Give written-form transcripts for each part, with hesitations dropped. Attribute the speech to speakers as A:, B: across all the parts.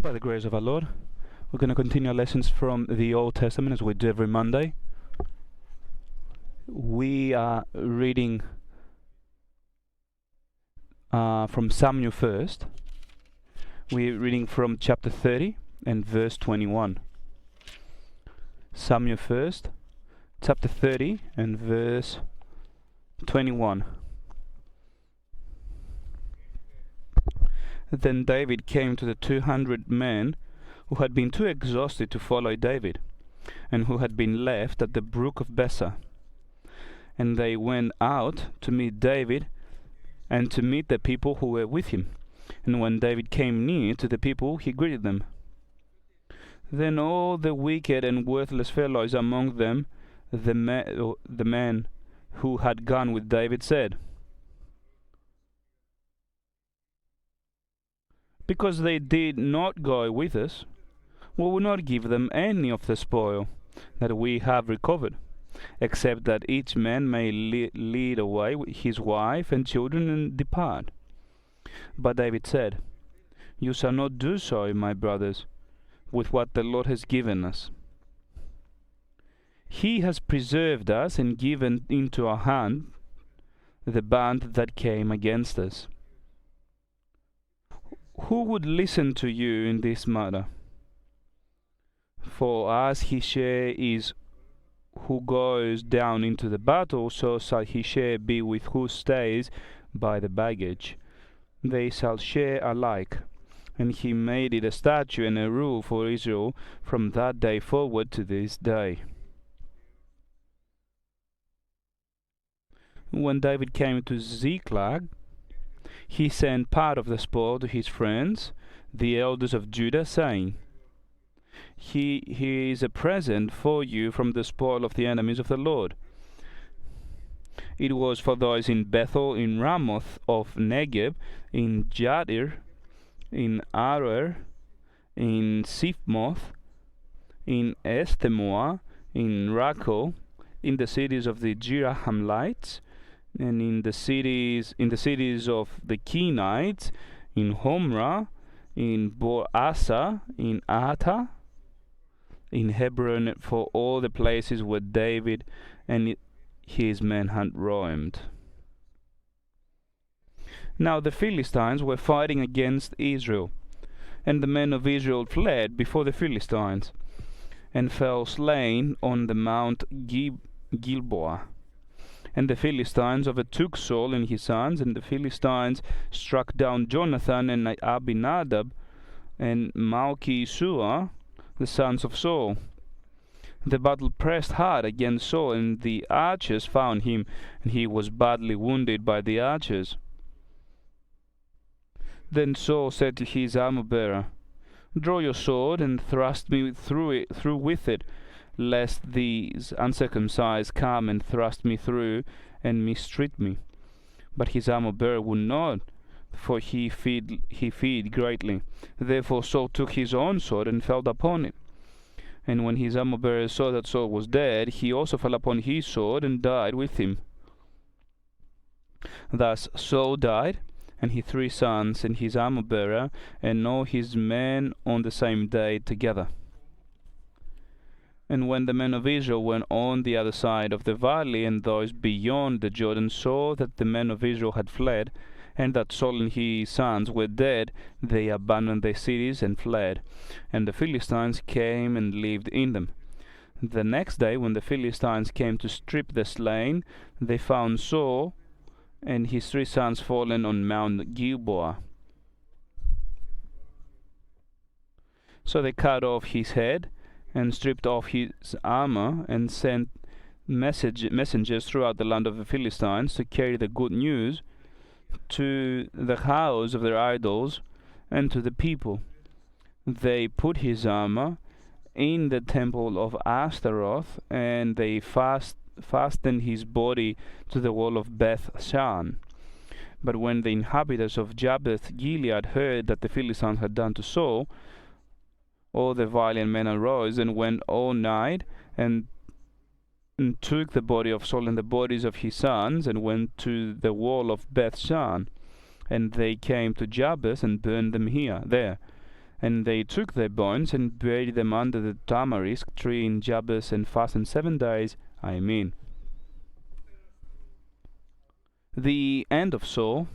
A: By the grace of our Lord, we're going to continue our lessons from the Old Testament as we do every Monday. We are reading from Samuel first. We're reading from chapter 30 and verse 21. Samuel first, chapter 30 and verse 21. Then David came to the 200 men who had been too exhausted to follow David, and who had been left at the brook of Besser. And they went out to meet David, and to meet the people who were with him. And when David came near to the people, he greeted them. Then all the wicked and worthless fellows among them, the men who had gone with David, said, "Because they did not go with us, we will not give them any of the spoil that we have recovered, except that each man may lead away his wife and children and depart." But David said, "You shall not do so, my brothers, with what the Lord has given us. He has preserved us and given into our hand the band that came against us. Who would listen to you in this matter? For as his share is who goes down into the battle, so shall his share be with who stays by the baggage. They shall share alike." And he made it a statute and a rule for Israel from that day forward to this day. When David came to Ziklag, he sent part of the spoil to his friends, the elders of Judah, saying, Here is a present for you from the spoil of the enemies of the Lord. It was for those in Bethel, in Ramoth of Negeb, in Jatir, in Aroer, in Siphmoth, in Eshtemoa, in Rakel, in the cities of the Jerahmeelites, and in the cities of the Kenites, in Homra, in Bor-Asa, in Atah, in Hebron, for all the places where David and his men had roamed. Now the Philistines were fighting against Israel, and the men of Israel fled before the Philistines, and fell slain on the Mount Gilboa. And the Philistines overtook Saul and his sons, and the Philistines struck down Jonathan and Abinadab and Malchi-Shua, the sons of Saul. The battle pressed hard against Saul, and the archers found him, and he was badly wounded by the archers. Then Saul said to his armor-bearer, "Draw your sword and thrust me through with it, lest these uncircumcised come and thrust me through and mistreat me." But his armor-bearer would not, for he feared greatly. Therefore Saul took his own sword and fell upon it. And when his armor-bearer saw that Saul was dead, he also fell upon his sword and died with him. Thus Saul died, and his 3 sons, and his armor-bearer, and all his men on the same day together. And when the men of Israel went on the other side of the valley, and those beyond the Jordan saw that the men of Israel had fled, and that Saul and his sons were dead, they abandoned their cities and fled, and the Philistines came and lived in them. The next day, when the Philistines came to strip the slain, they found Saul and his 3 sons fallen on Mount Gilboa. So they cut off his head, and stripped off his armor, and sent messengers throughout the land of the Philistines to carry the good news to the house of their idols and to the people. They put his armor in the temple of Ashtaroth, and they fastened his body to the wall of Beth-shan. But when the inhabitants of Jabesh Gilead heard that the Philistines had done to Saul, all the valiant men arose and went all night and took the body of Saul and the bodies of his sons, and went to the wall of Beth-shan. And they came to Jabesh and burned them there. And they took their bones and buried them under the tamarisk tree in Jabez and fasted 7 days. Amen. The end of Saul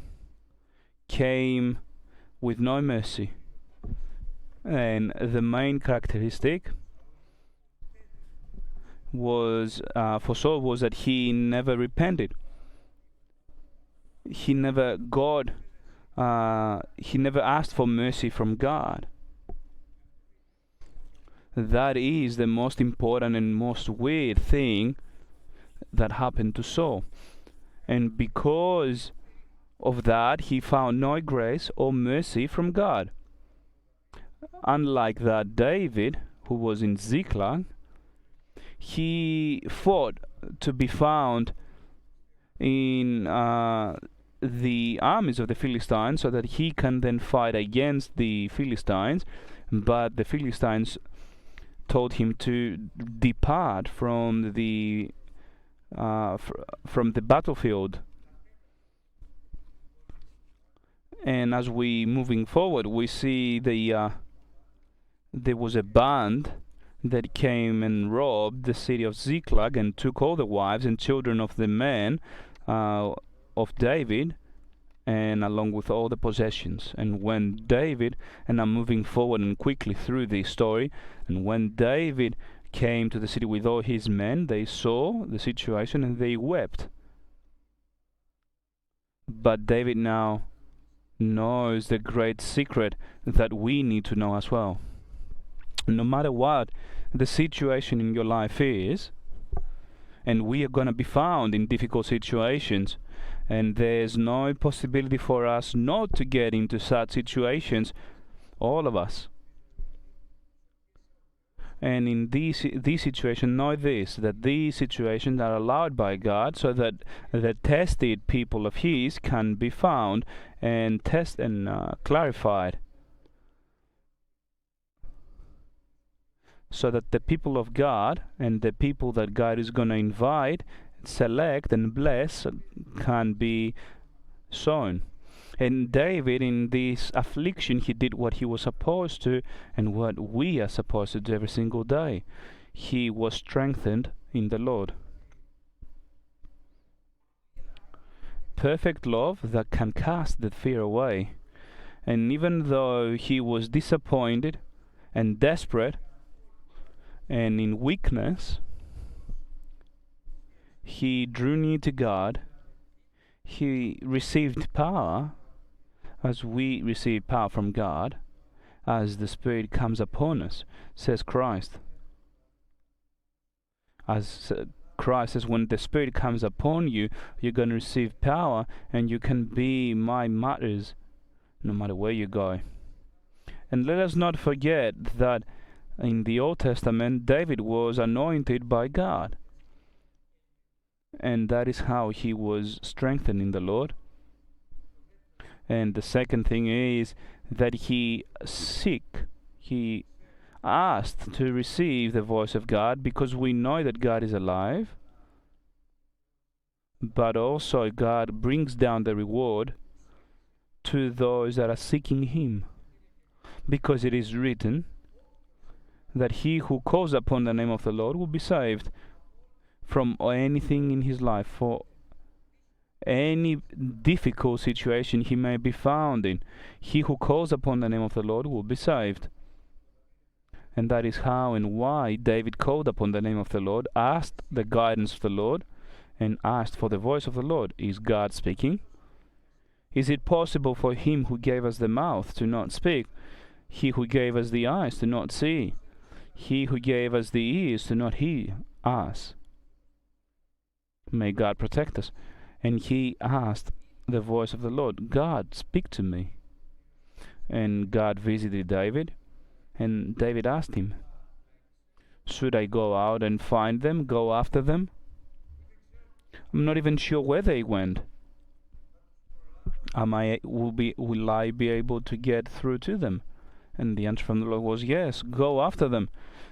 A: came with no mercy. And the main characteristic was for Saul was that he never repented. He never asked for mercy from God. That is the most important and most weird thing that happened to Saul. And because of that, he found no grace or mercy from God. Unlike that David, who was in Ziklag, he fought to be found in the armies of the Philistines so that he can then fight against the Philistines, but the Philistines told him to depart from the battlefield. And as we moving forward, we see there was a band that came and robbed the city of Ziklag and took all the wives and children of the men of David, and along with all the possessions. And when David, and I'm moving forward and quickly through the story, and when David came to the city with all his men, they saw the situation and they wept. But David now knows the great secret that we need to know as well. No matter what the situation in your life is, and we are going to be found in difficult situations, and there's no possibility for us not to get into such situations, all of us. And in these situations, know this, that these situations are allowed by God so that the tested people of His can be found and clarified, so that the people of God and the people that God is going to invite, select and bless can be shown. And David, in this affliction, he did what he was supposed to and what we are supposed to do every single day. He was strengthened in the Lord. Perfect love that can cast the fear away. And even though he was disappointed and desperate and in weakness, he drew near to God. He received power, as we receive power from God, as the Spirit comes upon us, says Christ. As Christ says, when the Spirit comes upon you, you're going to receive power, and you can be my martyrs no matter where you go. And let us not forget that in the Old Testament, David was anointed by God. And that is how he was strengthened in the Lord. And the second thing is that he asked to receive the voice of God, because we know that God is alive, but also God brings down the reward to those that are seeking Him, because it is written that he who calls upon the name of the Lord will be saved from anything in his life, for any difficult situation he may be found in. He who calls upon the name of the Lord will be saved. And that is how and why David called upon the name of the Lord, asked the guidance of the Lord, and asked for the voice of the Lord. Is God speaking? Is it possible for Him who gave us the mouth to not speak? He who gave us the eyes to not see? He who gave us the ears to not hear us? May God protect us. And he asked the voice of the Lord, God, speak to me. And God visited David, and David asked him, should I go out and find them, go after them? I'm not even sure where they went. Will I be able to get through to them? And the answer from the Lord was, yes, go after them.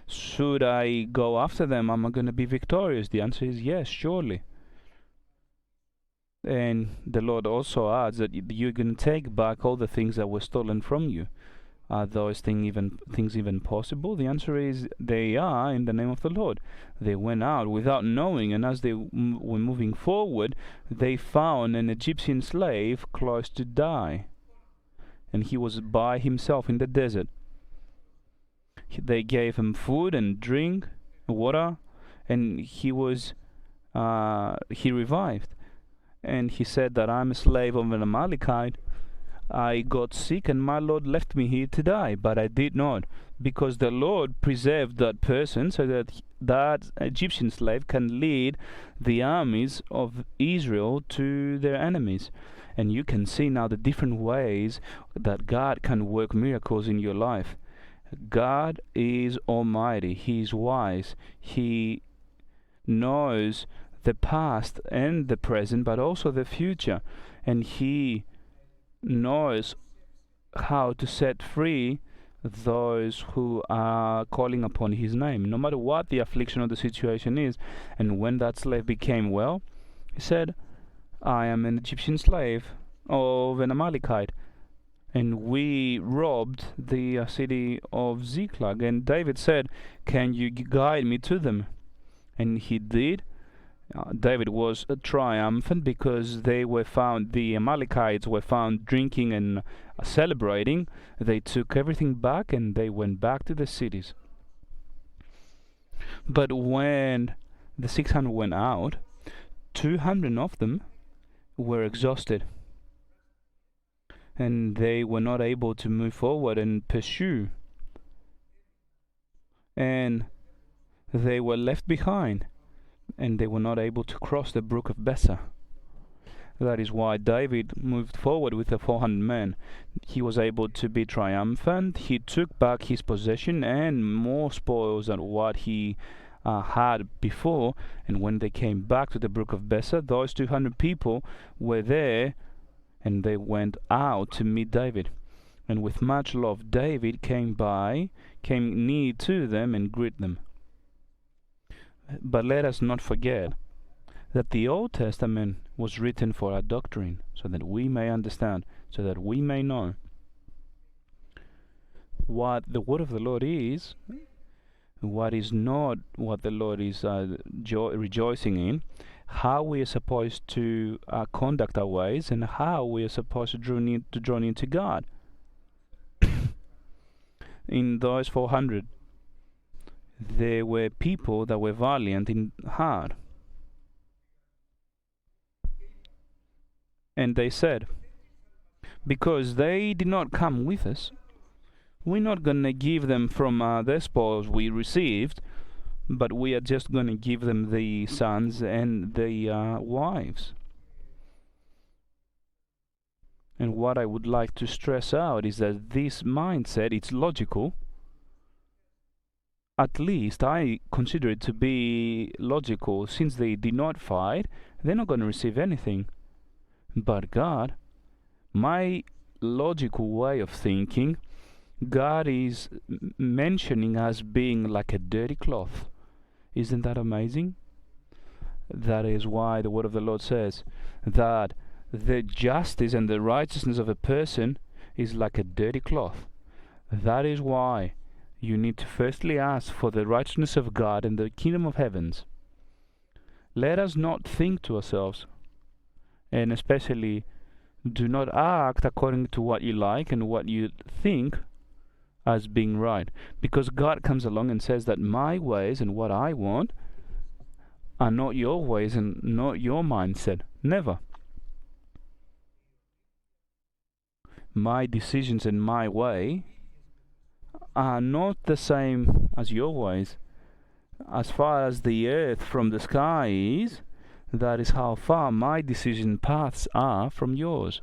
A: Should I go after them? Am I going to be victorious? The answer is yes, surely. And the Lord also adds that you're going to take back all the things that were stolen from you. Are those things even possible? The answer is they are in the name of the Lord. They went out without knowing, and as they were moving forward, they found an Egyptian slave close to die, and he was by himself in the desert. They gave him food and drink, water, and he revived. And he said that I'm a slave of an Amalekite. I got sick and my Lord left me here to die, but I did not, because the Lord preserved that person so that that Egyptian slave can lead the armies of Israel to their enemies. And you can see now the different ways that God can work miracles in your life. God is almighty. He is wise. He knows the past and the present, but also the future. And He knows how to set free those who are calling upon His name, no matter what the affliction or the situation is. And when that slave became well, he said, I am an Egyptian slave of an Amalekite, and we robbed the city of Ziklag. And David said, can you guide me to them? And he did. David was triumphant because the Amalekites were found drinking and celebrating. They took everything back and they went back to the cities. But when the 600 went out, 200 of them were exhausted, and they were not able to move forward and pursue, and they were left behind, and they were not able to cross the brook of Besser. That is why David moved forward with the 400 men. He was able to be triumphant. He took back his possession and more spoils than what he had before. And when they came back to the brook of Besser, those 200 people were there, and they went out to meet David. And with much love, David came near to them and greeted them. But let us not forget that the Old Testament was written for our doctrine, so that we may understand, so that we may know what the word of the Lord is, what is not what the Lord is rejoicing in, how we are supposed to conduct our ways, and how we are supposed to draw near to God. In those 400, there were people that were valiant in heart. And they said, because they did not come with us, we're not going to give them from the spoils we received, but we are just going to give them the sons and the wives. And what I would like to stress out is that this mindset, it's logical. At least I consider it to be logical. Since they did not fight, they're not going to receive anything. But God, my logical way of thinking, God is mentioning us being like a dirty cloth. Isn't that amazing? That is why the word of the Lord says that the justice and the righteousness of a person is like a dirty cloth. That is why you need to firstly ask for the righteousness of God and the kingdom of heavens. Let us not think to ourselves, and especially do not act according to what you like and what you think as being right, because God comes along and says that my ways and what I want are not your ways and not your mindset. Never. My decisions and my way are not the same as your ways. As far as the earth from the sky is, that is how far my decision paths are from yours.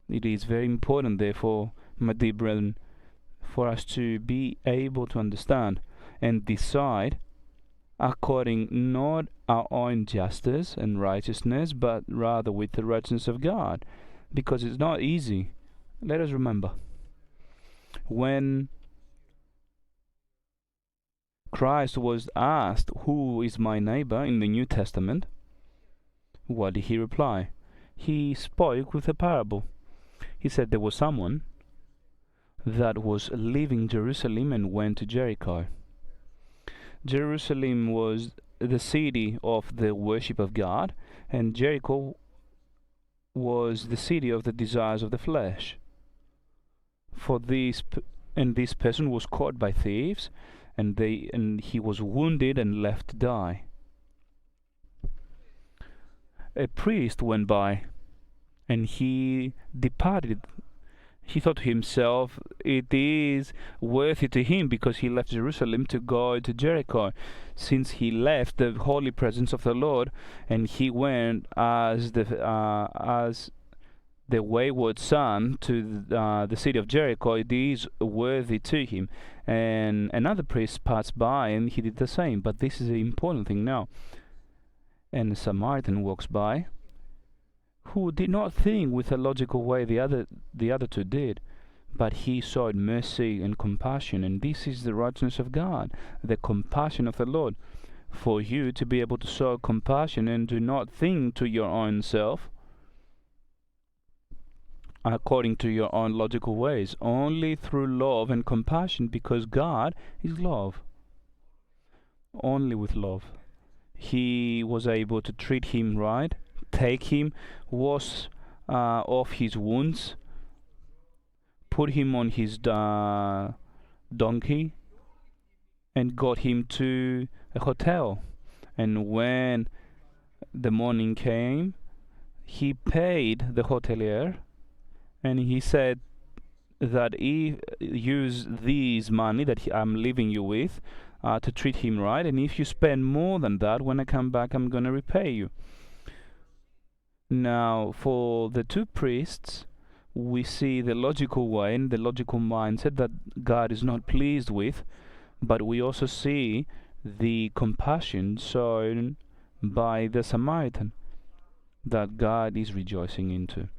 A: It is very important, therefore, my dear brethren, for us to be able to understand and decide according not our own justice and righteousness, but rather with the righteousness of God, because it's not easy. Let us remember, when Christ was asked, who is my neighbor in the New Testament, what did he reply? He spoke with a parable. He said there was someone that was leaving Jerusalem and went to Jericho. Jerusalem was the city of the worship of God, and Jericho was the city of the desires of the flesh. For this person was caught by thieves, and he was wounded and left to die. A priest went by, and he departed. He thought to himself, it is worthy to him because he left Jerusalem to go to Jericho, since he left the holy presence of the Lord, and he went as the wayward son to the city of Jericho. It is worthy to him. And another priest passed by, and he did the same. But this is the important thing now. And a Samaritan walks by, who did not think with a logical way the other two did, but he showed mercy and compassion. And this is the righteousness of God, the compassion of the Lord. For you to be able to show compassion and to not think to your own self according to your own logical ways, only through love and compassion, because God is love. Only with love. He was able to treat him right, take him, wash off his wounds, put him on his donkey, and got him to a hotel. And when the morning came, he paid the hotelier, and he said that he use this money that I'm leaving you with to treat him right, and if you spend more than that, when I come back, I'm going to repay you. Now, for the two priests, we see the logical way and the logical mindset that God is not pleased with, but we also see the compassion shown by the Samaritan that God is rejoicing into.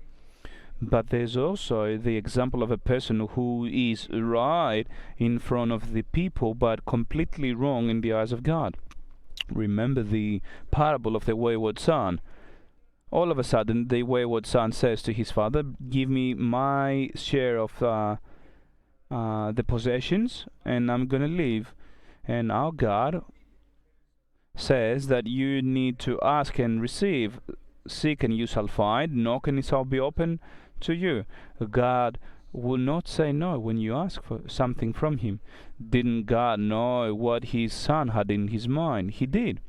A: But there's also the example of a person who is right in front of the people but completely wrong in the eyes of God. Remember the parable of the wayward son. All of a sudden, the wayward son says to his father, give me my share of the possessions and I'm going to leave. And our God says that you need to ask and receive. Seek and you shall find. Knock and it shall be open to you. God will not say no when you ask for something from him. Didn't God know what his son had in his mind? He did.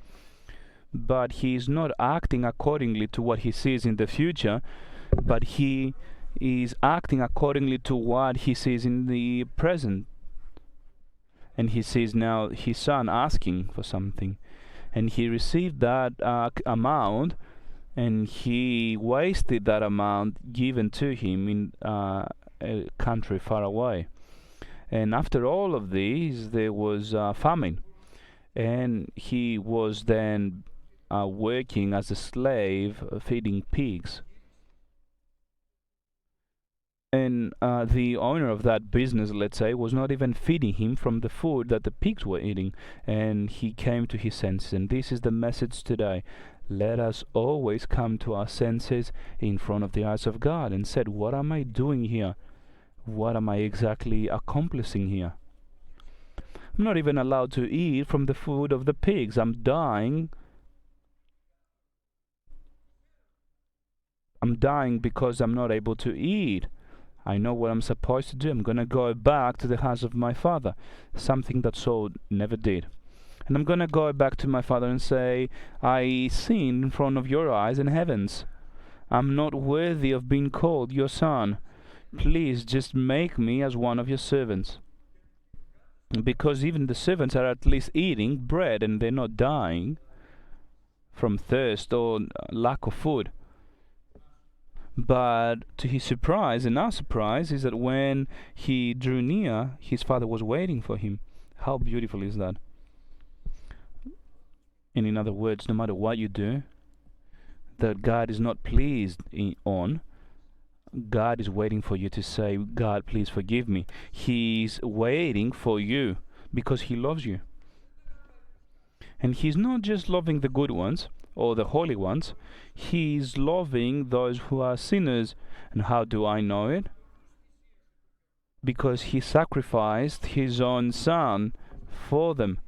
A: But he is not acting accordingly to what he sees in the future, but he is acting accordingly to what he sees in the present. And he sees now his son asking for something, and he received that amount, and he wasted that amount given to him in a country far away. And after all of these, there was famine, and he was then working as a slave, feeding pigs. And the owner of that business, let's say, was not even feeding him from the food that the pigs were eating, and he came to his senses. And this is the message today. Let us always come to our senses in front of the eyes of God and said, what am I doing here? What am I exactly accomplishing here? I'm not even allowed to eat from the food of the pigs. I'm dying. I'm dying because I'm not able to eat. I know what I'm supposed to do. I'm going to go back to the house of my father, something that Saul never did. And I'm going to go back to my father and say, I sinned in front of your eyes and heavens. I'm not worthy of being called your son. Please just make me as one of your servants. Because even the servants are at least eating bread and they're not dying from thirst or lack of food. But to his surprise, and our surprise, is that when he drew near, his father was waiting for him. How beautiful is that? And in other words, no matter what you do, that God is not pleased on, God is waiting for you to say, God, please forgive me. He's waiting for you because he loves you. And he's not just loving the good ones or the holy ones. He's loving those who are sinners. And how do I know it? because he sacrificed his own son for them.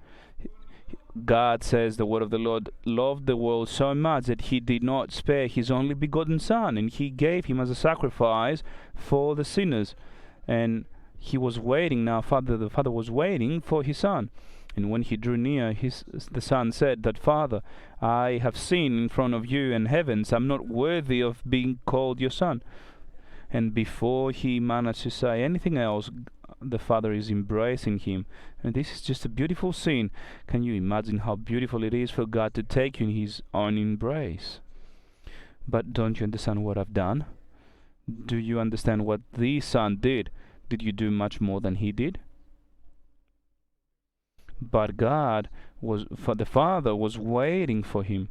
A: God says, the word of the Lord loved the world so much that he did not spare his only begotten son, and he gave him as a sacrifice for the sinners. And he was waiting now. The father was waiting for his son. And when he drew near, the son said that, Father, I have sinned in front of you and heavens. I'm not worthy of being called your son. And before he managed to say anything else, the father is embracing him. And this is just a beautiful scene. Can you imagine how beautiful it is for God to take you in his own embrace? But don't you understand what I've done? Do you understand what the son did? Did you do much more than he did? But the father was waiting for him.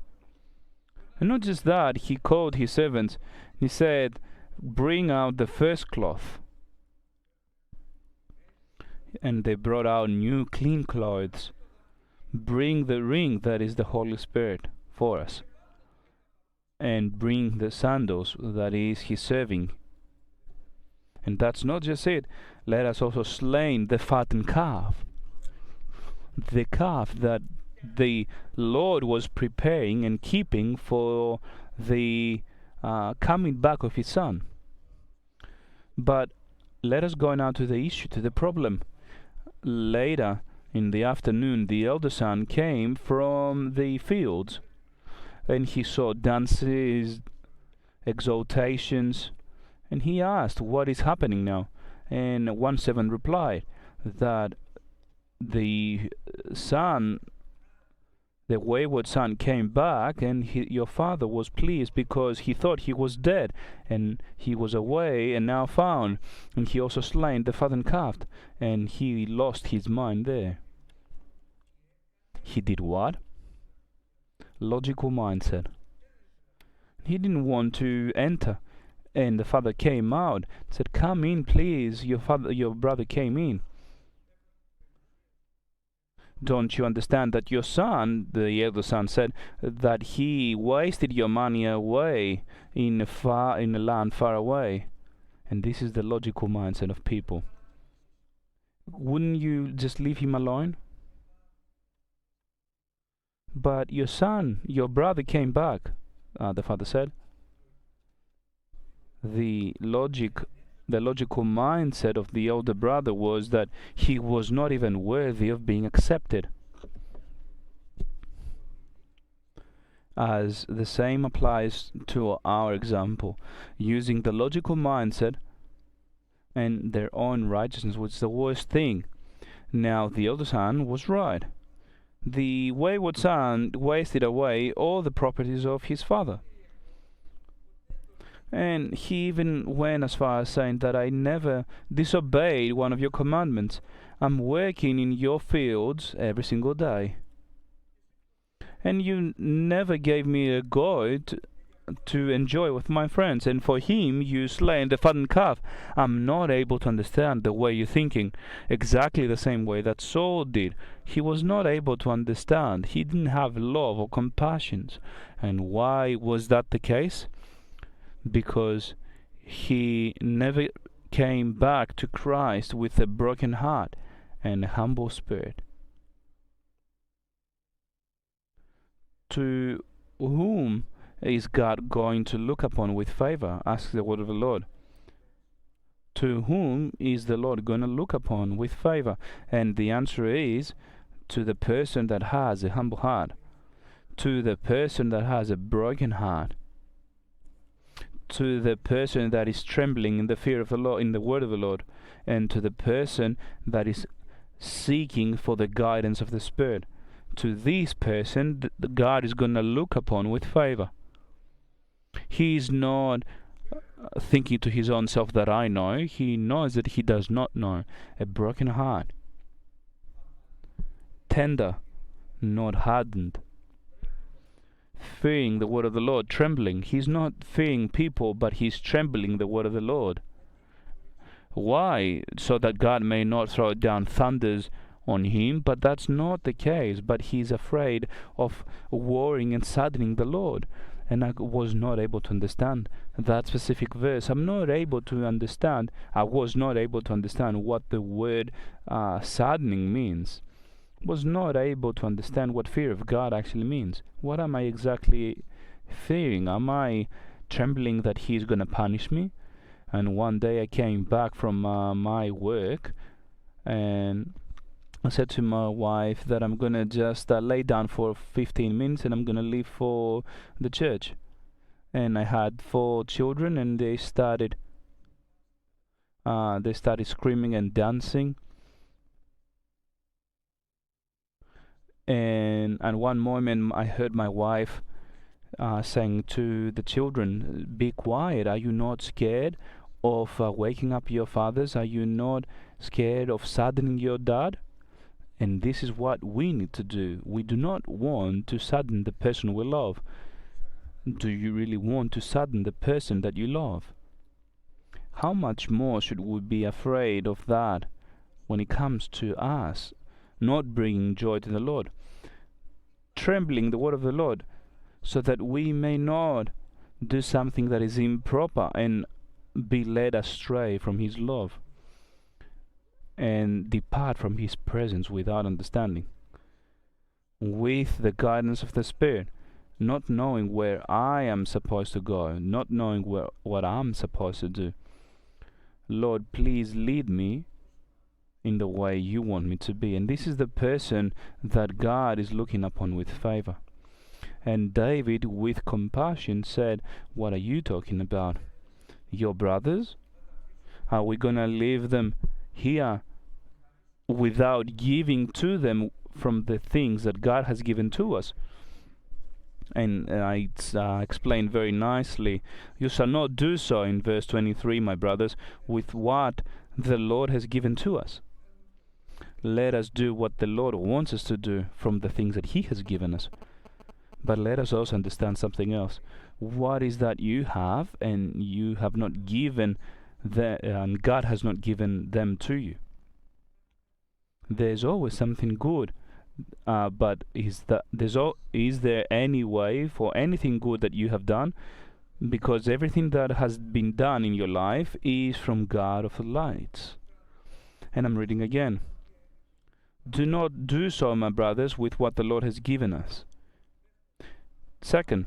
A: And not just that, he called his servants. He said, bring out the first cloth. And they brought out new clean clothes. Bring the ring, that is the Holy Spirit, for us. And bring the sandals, that is his serving. And that's not just it. Let us also slay the fattened calf. The calf that the Lord was preparing and keeping for the coming back of his son. But let us go now to the issue, to the problem. Later in the afternoon, the elder son came from the fields, and he saw dances, exaltations, and he asked, what is happening now? And one servant replied that the wayward son came back, and your father was pleased because he thought he was dead, and he was away and now found, and he also slain the fattened calf, and he lost his mind there. He did what? Logical mindset. He didn't want to enter, and the father came out, said, come in please. Your brother came in. Don't you understand that your son, the elder son, said that he wasted your money away in a land far away? And this is the logical mindset of people. Wouldn't you just leave him alone? But your son, your brother came back, the father said. The logical mindset of the elder brother was that he was not even worthy of being accepted. As the same applies to our example, using the logical mindset and their own righteousness was the worst thing. Now the elder son was right. The wayward son wasted away all the properties of his father. And he even went as far as saying that I never disobeyed one of your commandments. I'm working in your fields every single day. And you never gave me a goat to enjoy with my friends. And for him, you slain the fattened calf. I'm not able to understand the way you're thinking. Exactly the same way that Saul did. He was not able to understand. He didn't have love or compassion. And why was that the case? Because he never came back to Christ with a broken heart and a humble spirit. To whom is God going to look upon with favor? Asks the word of the Lord. To whom is the Lord going to look upon with favor? And the answer is to the person that has a humble heart, to the person that has a broken heart, to the person that is trembling in the fear of the Lord, in the word of the Lord, and to the person that is seeking for the guidance of the Spirit. To this person, God is going to look upon with favor. He is not thinking to his own self that I know. He knows that he does not know. A broken heart, tender, not hardened, fearing the word of the Lord, trembling. He's not fearing people, but he's trembling the word of the Lord. Why? So that God may not throw down thunders on him, but that's not the case. But he's afraid of worrying and saddening the Lord. and I was not able to understand that specific verse. I was not able to understand what the word saddening means. Was not able to understand what fear of God actually means. What am I exactly fearing? Am I trembling that He's going to punish me? And one day I came back from my work, and I said to my wife that I'm going to just lay down for 15 minutes and I'm going to leave for the church. And I had 4 children, and they started screaming and dancing. And at one moment I heard my wife saying to the children, "Be quiet. Are you not scared of waking up your fathers? Are you not scared of saddening your dad?" And this is what we need to do. We do not want to sadden the person we love. Do you really want to sadden the person that you love? How much more should we be afraid of that when it comes to us not bringing joy to the Lord? Trembling the word of the Lord, so that we may not do something that is improper and be led astray from His love and depart from His presence without understanding, with the guidance of the Spirit, not knowing where I am supposed to go, not knowing what I'm supposed to do. Lord, please lead me in the way you want me to be. And this is the person that God is looking upon with favor. And David, with compassion, said, "What are you talking about? Your brothers? Are we going to leave them here without giving to them from the things that God has given to us?" And I explained very nicely, "You shall not do so," in verse 23, my brothers, "with what the Lord has given to us." Let us do what the Lord wants us to do from the things that He has given us. But let us also understand something else. What is that you have and you have not given, and God has not given them to you? There's always something good, but is there any way for anything good that you have done? Because everything that has been done in your life is from God of the lights. And I'm reading again. "Do not do so, my brothers, with what the Lord has given us." Second,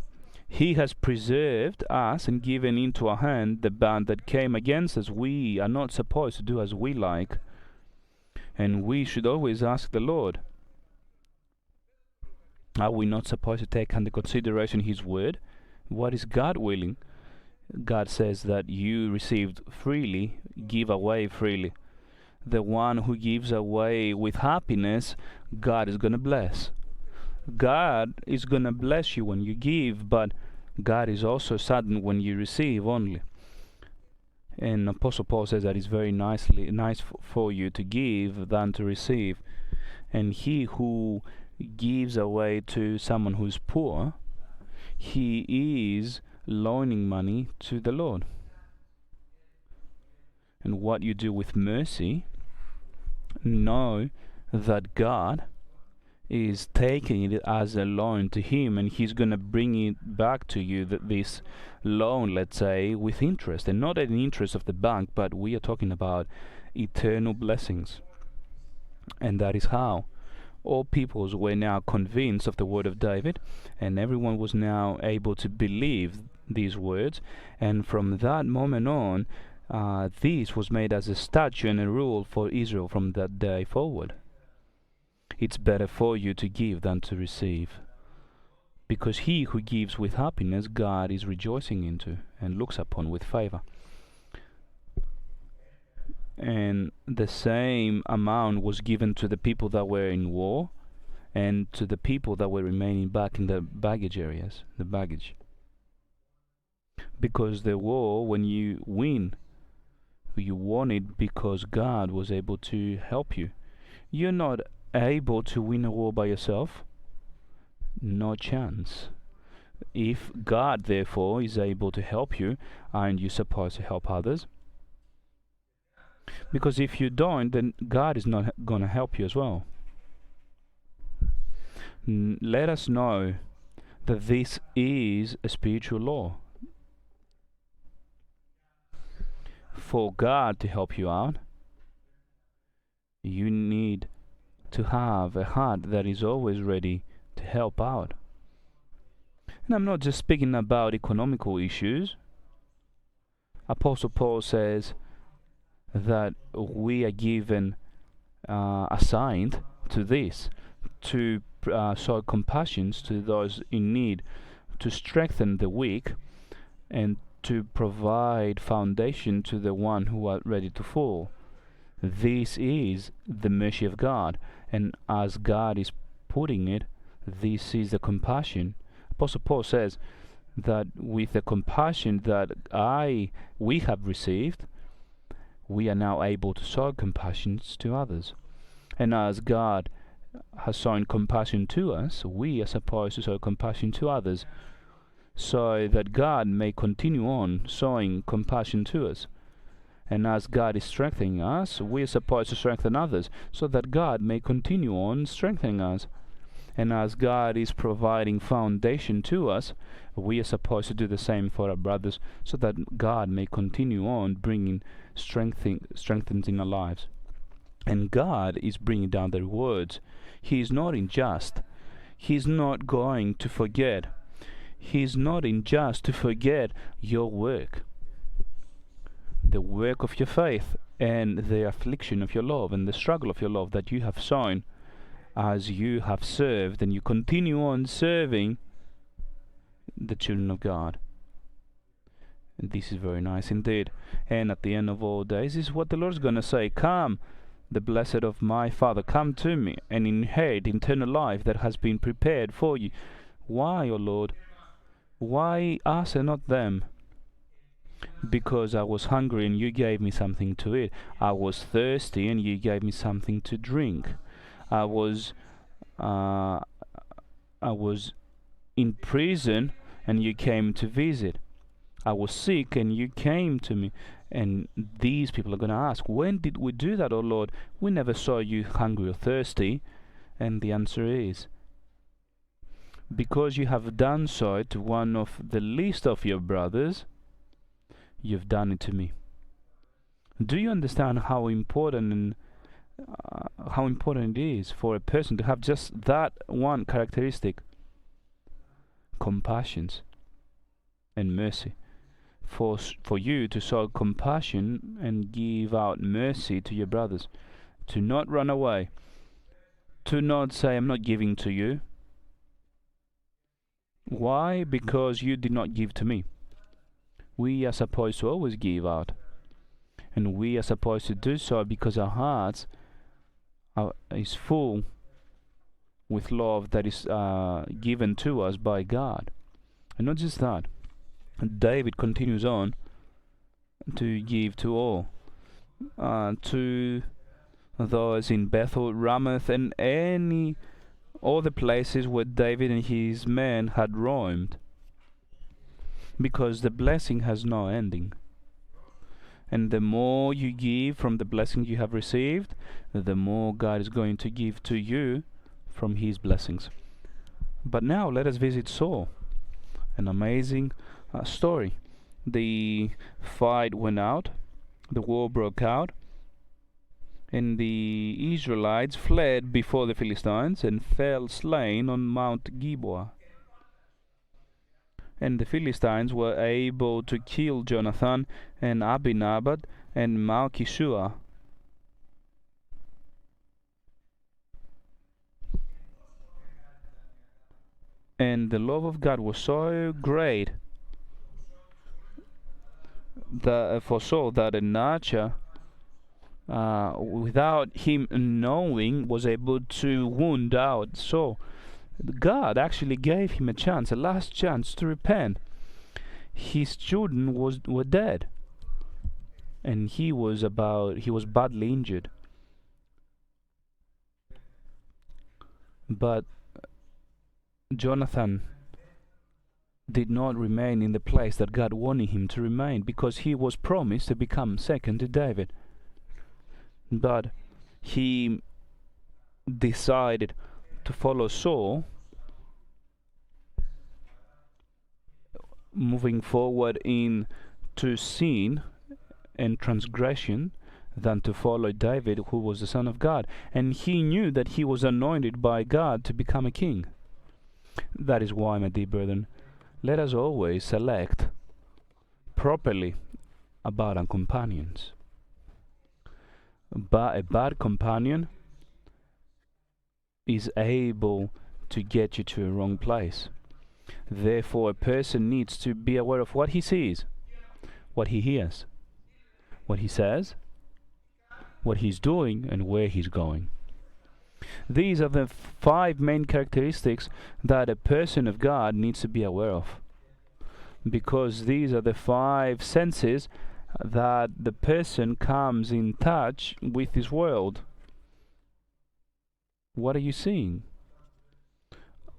A: He has preserved us and given into our hand the band that came against us. We are not supposed to do as we like. And we should always ask the Lord, are we not supposed to take under consideration His word? What is God willing? God says that you received freely, give away freely. The one who gives away with happiness, God is going to bless. God is going to bless you when you give, but God is also saddened when you receive only. And Apostle Paul says that it's very nice for you to give than to receive. And he who gives away to someone who's poor, he is loaning money to the Lord. And what you do with mercy, know that God is taking it as a loan to Him, and He's going to bring it back to you, this loan, let's say, with interest, and not an interest of the bank, but we are talking about eternal blessings. And that is how all peoples were now convinced of the word of David, and everyone was now able to believe these words. And from that moment on, this was made as a statute and a rule for Israel from that day forward. It's better for you to give than to receive, because he who gives with happiness, God is rejoicing into and looks upon with favor. And the same amount was given to the people that were in war and to the people that were remaining back in the baggage areas, the baggage. Because the war, when you win, you won it because God was able to help you. You're not able to win a war by yourself. No chance. If God, therefore, is able to help you, aren't you supposed to help others? Because if you don't, then God is not going to help you as well. Let us know that this is a spiritual law. For God to help you out, you need to have a heart that is always ready to help out. And I'm not just speaking about economical issues. Apostle Paul says that we are given, assigned to this, to show compassion to those in need, to strengthen the weak, and to provide foundation to the one who are ready to fall. This is the mercy of God, and as God is putting it, this is the compassion. Apostle Paul says that with the compassion that we have received, we are now able to show compassion to others. And as God has shown compassion to us, we are supposed to show compassion to others, so that God may continue on showing compassion to us. And as God is strengthening us, we are supposed to strengthen others, so that God may continue on strengthening us. And as God is providing foundation to us, we are supposed to do the same for our brothers, so that God may continue on bringing strengthens in our lives. And God is bringing down the rewards. He is not unjust. He is not going to forget. He is not unjust to forget your work, the work of your faith, and the affliction of your love, and the struggle of your love that you have shown as you have served, and you continue on serving the children of God. And this is very nice indeed. And at the end of all days, this is what the Lord is going to say: "Come, the blessed of my Father, come to me and inherit eternal life that has been prepared for you." Why, O Lord? Why us and not them? Because I was hungry and you gave me something to eat. I was thirsty and you gave me something to drink. I was in prison and you came to visit. I was sick and you came to me. And these people are going to ask, when did we do that, O Lord? We never saw you hungry or thirsty. And the answer is, because you have done so to one of the least of your brothers, you've done it to me. Do you understand how important it is for a person to have just that one characteristic? Compassion and mercy. For you to show compassion and give out mercy to your brothers, to not run away, to not say, "I'm not giving to you." Why? Because you did not give to me. We are supposed to always give out, and we are supposed to do so because our hearts is full with love that is given to us by God. And not just that, David continues on to give to all, to those in Bethel, Ramoth, and all the places where David and his men had roamed, because the blessing has no ending. And the more you give from the blessing you have received, the more God is going to give to you from his blessings. But now let us visit Saul. An amazing story. The fight went out, the war broke out, and the Israelites fled before the Philistines and fell slain on Mount Gilboa. And the Philistines were able to kill Jonathan and Abinadab and Malchishua. And the love of God was so great that for Saul that Nacha, without him knowing, was able to wound out Saul. God actually gave him a last chance to repent. His children were dead, and he was badly injured. But Jonathan did not remain in the place that God wanted him to remain, because he was promised to become second to David. But he decided to follow Saul moving forward in to sin and transgression than to follow David, who was the son of God. And he knew that he was anointed by God to become a king. That is why, my dear brethren, let us always select properly about our companions. But a bad companion is able to get you to a wrong place. Therefore, a person needs to be aware of what he sees, what he hears, what he says, what he's doing, and where he's going. These are the 5 main characteristics that a person of God needs to be aware of, because these are the 5 senses that the person comes in touch with this world. What are you seeing?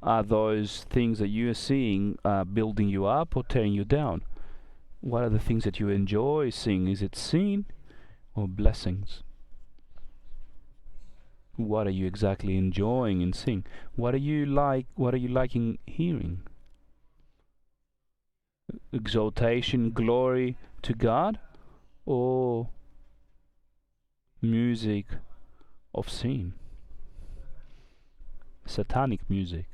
A: Are those things that you are seeing building you up or tearing you down? What are the things that you enjoy seeing? Is it sin or blessings? What are you exactly enjoying in seeing? What are you liking hearing? Exaltation, glory to God, or music of sin? Satanic music.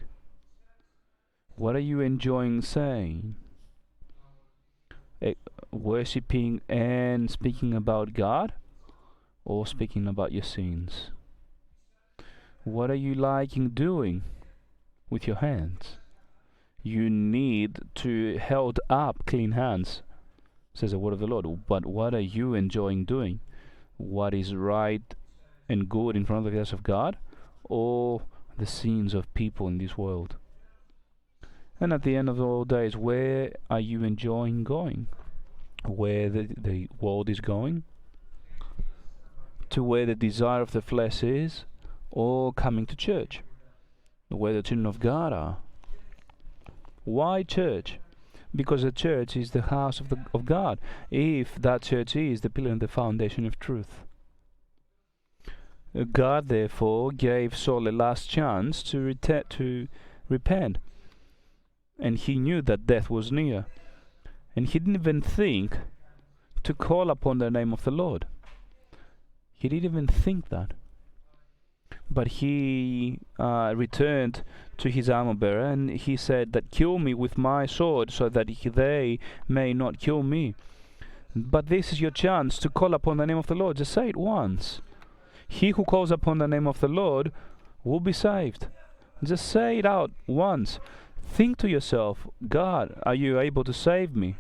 A: What are you enjoying saying? Worshipping and speaking about God, or speaking about your sins? What are you liking doing with your hands? You need to hold up clean hands, says the word of the Lord. But what are you enjoying doing? What is right and good in front of the eyes of God, or the sins of people in this world? And at the end of all days, where are you enjoying going? Where the world is going? To where the desire of the flesh is, or coming to church, where the children of God are? Why church? Because the church is the house of God, if that church is the pillar and the foundation of truth. God therefore gave Saul a last chance to repent, and he knew that death was near, and he didn't even think to call upon the name of the Lord. He didn't even think that. But he returned to his armor bearer, and he said that, kill me with my sword, so that they may not kill me. But this is your chance to call upon the name of the Lord. Just say it once. He who calls upon the name of the Lord will be saved. Just say it out once. Think to yourself, God, are you able to save me?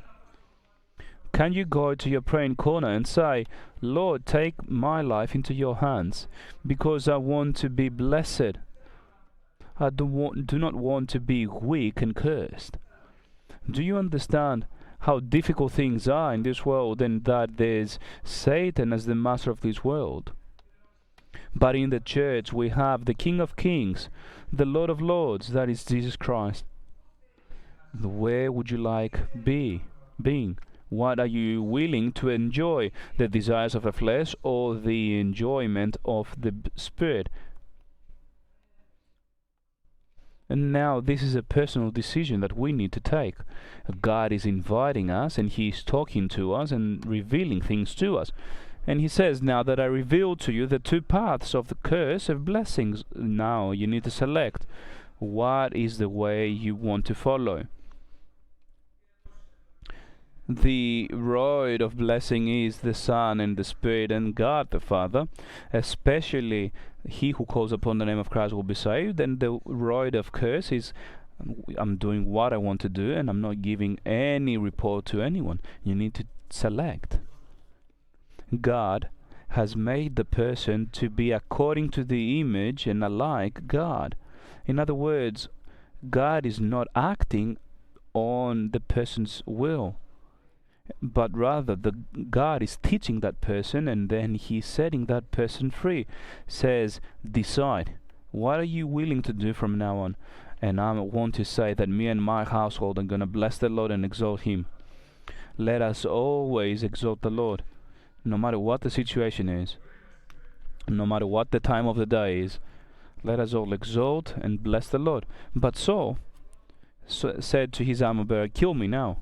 A: Can you go to your praying corner and say, Lord, take my life into your hands, because I want to be blessed. I do not want to be weak and cursed. Do you understand how difficult things are in this world, and that there's Satan as the master of this world? But in the church we have the King of Kings, the Lord of Lords, that is Jesus Christ. Where would you like being? What are you willing to enjoy? The desires of the flesh, or the enjoyment of the Spirit? And now this is a personal decision that we need to take. God is inviting us, and He is talking to us and revealing things to us. And He says, now that I reveal to you the 2 paths of the curse of blessings, now you need to select what is the way you want to follow. The road of blessing is the Son and the Spirit and God the Father. Especially he who calls upon the name of Christ will be saved. And the road of curse is, I'm doing what I want to do, and I'm not giving any report to anyone. You need to select. God has made the person to be according to the image and alike God. In other words, God is not acting on the person's will, but rather God is teaching that person, and then He's setting that person free. Says, decide, what are you willing to do from now on? And I want to say that me and my household are going to bless the Lord and exalt Him. Let us always exalt the Lord, no matter what the situation is, no matter what the time of the day is. Let us all exalt and bless the Lord. But Saul said to his armor bearer, kill me now.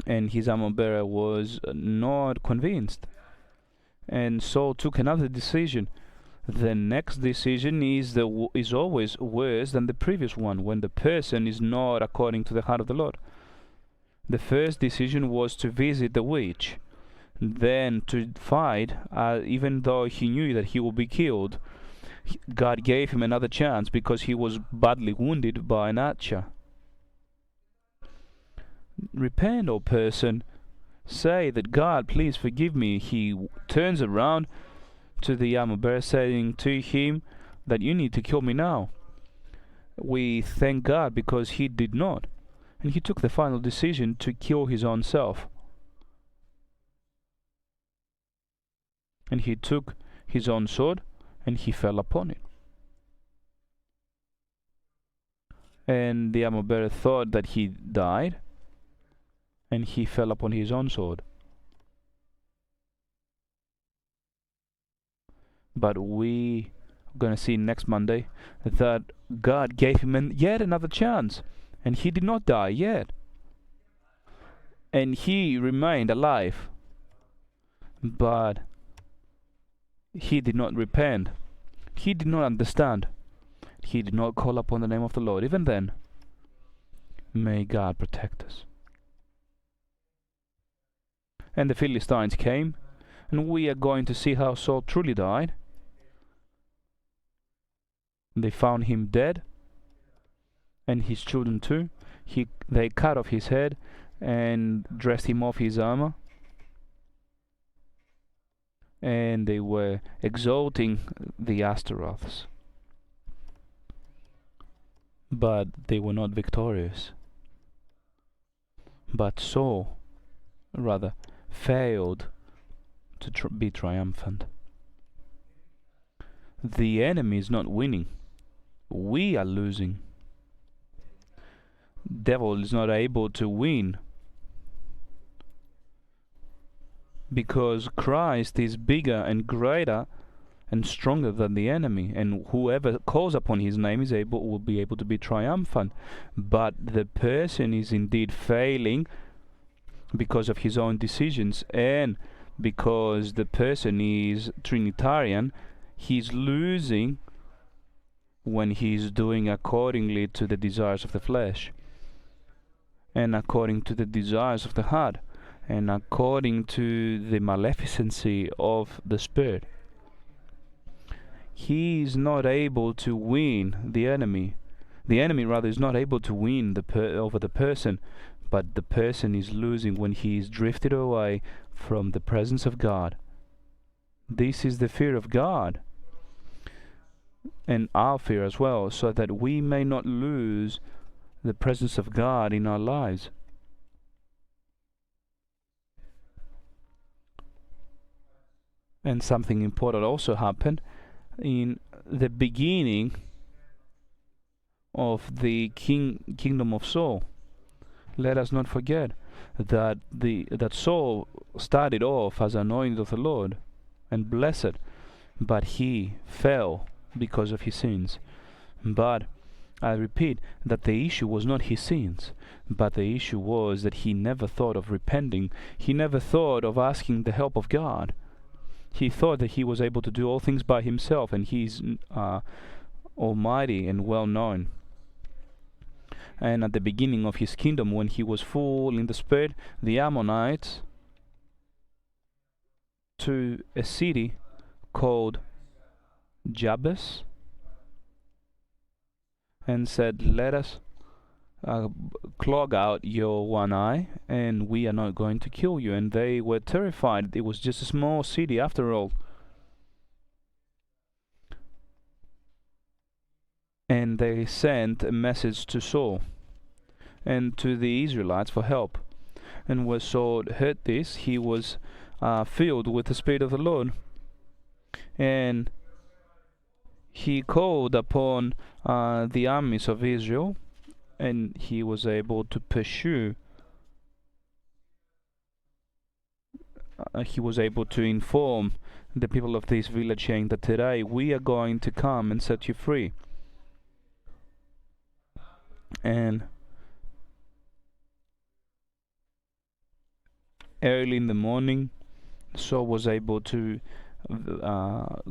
A: and his armor bearer was not convinced. And Saul took another decision. The next decision is always worse than the previous one when the person is not according to the heart of the Lord. The first decision was to visit the witch, then to fight, even though he knew that he would be killed. God gave him another chance because he was badly wounded by an archer. Repent, O person. Say that, God, please forgive me. He turns around to the armor bearer, saying to him that you need to kill me now. We thank God because he did not, and he took the final decision to kill his own self. And he took his own sword and he fell upon it. And the armor bearer thought that he died, and he fell upon his own sword. But we are going to see next Monday that God gave him yet another chance, and he did not die yet. And he remained alive. But he did not repent. He did not understand. He did not call upon the name of the Lord. Even then, may God protect us. And the Philistines came, and we are going to see how Saul truly died. They found him dead, and his children too. They cut off his head and dressed him off his armor. And they were exalting the Ashtaroths. But they were not victorious. But Saul, rather, failed to be triumphant. The enemy is not winning. We are losing. Devil is not able to win because Christ is bigger and greater and stronger than the enemy, and whoever calls upon his name will be able to be triumphant. But the person is indeed failing because of his own decisions, and because the person is Trinitarian, he's losing when he's doing accordingly to the desires of the flesh, and according to the desires of the heart, and according to the maleficency of the spirit. He is not able to win the enemy. The enemy, rather, is not able to win over the person, but the person is losing when he is drifted away from the presence of God. This is the fear of God, and our fear as well, so that we may not lose the presence of God in our lives. And something important also happened in the beginning of the kingdom of Saul. Let us not forget that Saul started off as anointed of the Lord and blessed, but he fell because of his sins. But I repeat that the issue was not his sins, but the issue was that he never thought of repenting. He never thought of asking the help of God. He thought that he was able to do all things by himself, and he's almighty and well known. And at the beginning of his kingdom, when he was full in the spirit, the Ammonites to a city called Jabes and said, let us clog out your one eye, and we are not going to kill you. And they were terrified. It was just a small city after all. And they sent a message to Saul and to the Israelites for help. And when Saul heard this, he was filled with the Spirit of the Lord, and he called upon the armies of Israel, and he was able to pursue. He was able to inform the people of this village, saying that today we are going to come and set you free. And Early in the morning, Saul was able to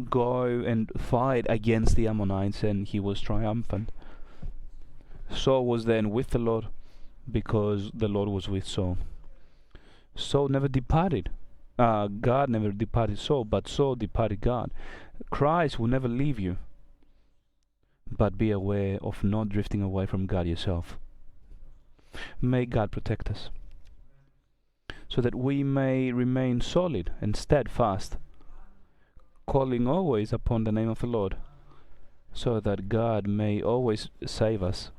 A: go and fight against the Ammonites, and he was triumphant. Saul was then with the Lord because the Lord was with Saul. Saul never departed. God never departed Saul, but Saul departed God. Christ will never leave you, but be aware of not drifting away from God yourself. May God protect us, so that we may remain solid and steadfast, calling always upon the name of the Lord, so that God may always save us